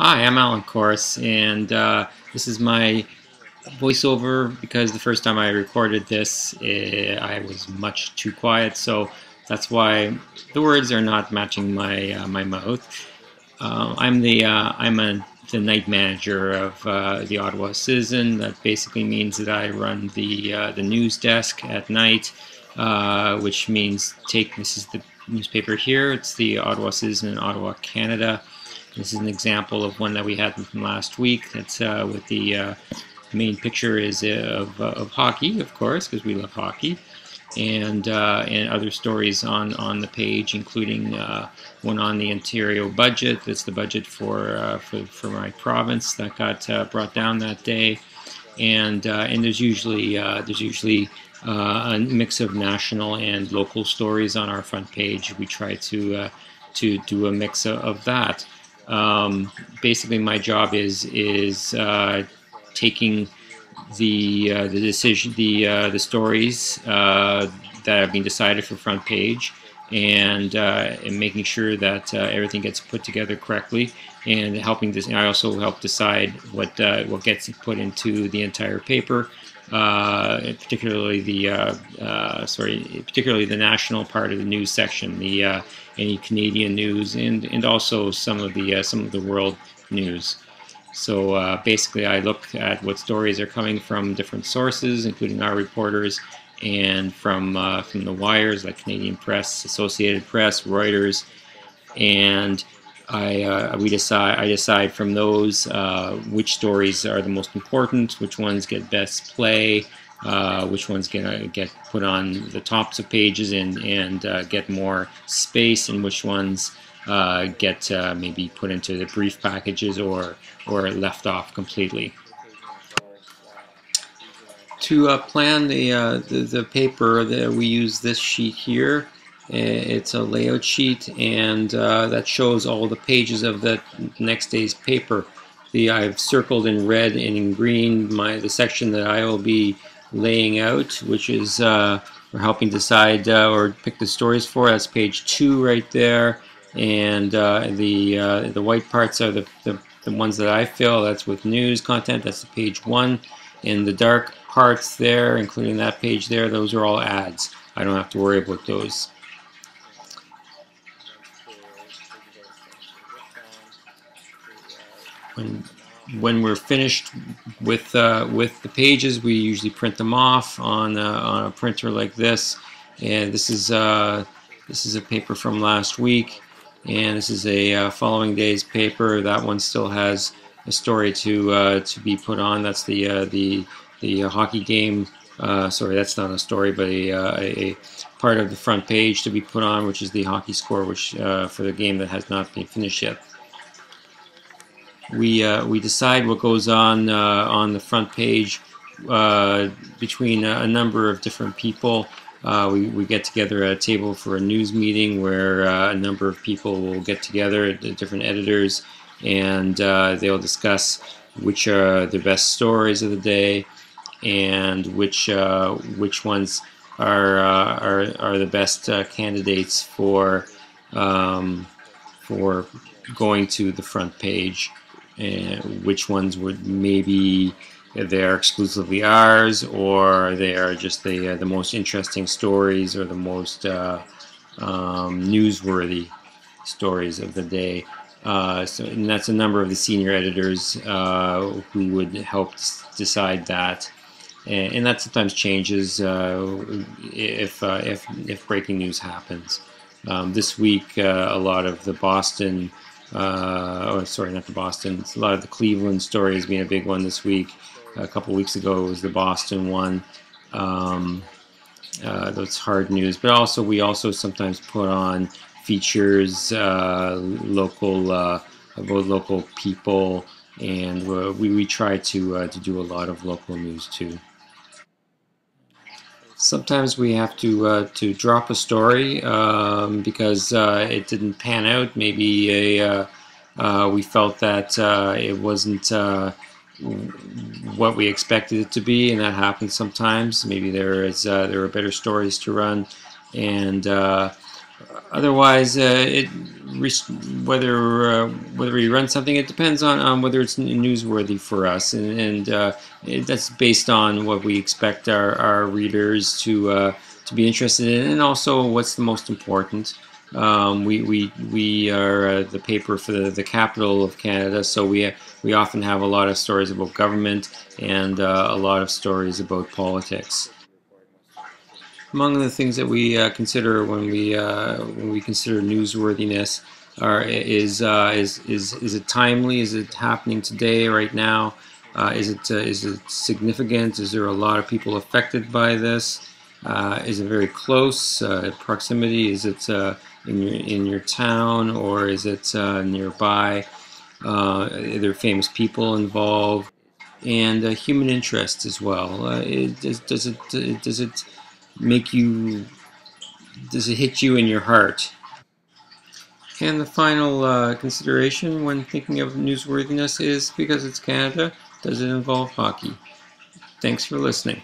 Hi, I'm Alan Course, and this is my voiceover because the first time I recorded this, I was much too quiet, so that's why the words are not matching my mouth. The night manager of the Ottawa Citizen. That basically means that I run the news desk at night, which means this is the newspaper here. It's the Ottawa Citizen in Ottawa, Canada. This is an example of one that we had from last week. That's with the main picture is of hockey, of course, because we love hockey, and other stories on the page, including one on the Ontario budget. That's the budget for my province that got brought down that day, and there's usually a mix of national and local stories on our front page. We try to do a mix of that. Basically, my job is taking the stories that have been decided for front page, and making sure that everything gets put together correctly, and helping this. I also help decide what gets put into the entire paper. Particularly particularly the national part of the news section, the any Canadian news, and also some of the world news. So basically, I look at what stories are coming from different sources, including our reporters, and from the wires like Canadian Press, Associated Press, Reuters, and I decide from those which stories are the most important, which ones get best play, which ones get put on the tops of pages and get more space, and which ones get maybe put into the brief packages or left off completely. To plan the paper, we use this sheet here. It's a layout sheet, and that shows all the pages of the next day's paper. I've circled in red and in green the section that I will be laying out, which is we're helping decide or pick the stories for. That's page 2 right there, and the white parts are the ones that I fill. That's with news content. That's the page 1, and the dark parts there, including that page there, those are all ads. I don't have to worry about those. When we're finished with the pages, we usually print them off on a printer like this. And this is a paper from last week, and this is a following day's paper. That one still has a story to be put on. That's the hockey game. Sorry, that's not a story, but a part of the front page to be put on, which is the hockey score, which for the game that has not been finished yet. We decide what goes on the front page between a number of different people. We get together at a table for a news meeting where a number of people will get together, different editors, and they'll discuss which are the best stories of the day, and which ones are the best candidates for going to the front page, and which ones would maybe they're exclusively ours, or they are just the most interesting stories, or the most newsworthy stories of the day. And that's a number of the senior editors who would help decide that, and that sometimes changes if breaking news happens. This week, a lot of the Boston, sorry, not the Boston, a lot of the Cleveland story has been a big one this week. A couple weeks ago it was the Boston one. That's hard news, but also we also sometimes put on features, about local people, and we try to do a lot of local news too. Sometimes we have to drop a story because it didn't pan out. Maybe we felt that it wasn't what we expected it to be, and that happens sometimes. Maybe there are better stories to run, and Otherwise, whether whether we run something, it depends on whether it's newsworthy for us, and that's based on what we expect our readers to be interested in, and also what's the most important. We are the paper for the capital of Canada, so we often have a lot of stories about government and a lot of stories about politics. Among the things that we consider when we consider newsworthiness is it timely? Is it happening today, right now? Is it significant? Is there a lot of people affected by this? Is it very close proximity? Is it in your town, or is it nearby? Are there famous people involved? And human interest as well. Does it make you, does it hit you in your heart? And the final consideration when thinking of newsworthiness is, because it's Canada, does it involve hockey? Thanks for listening.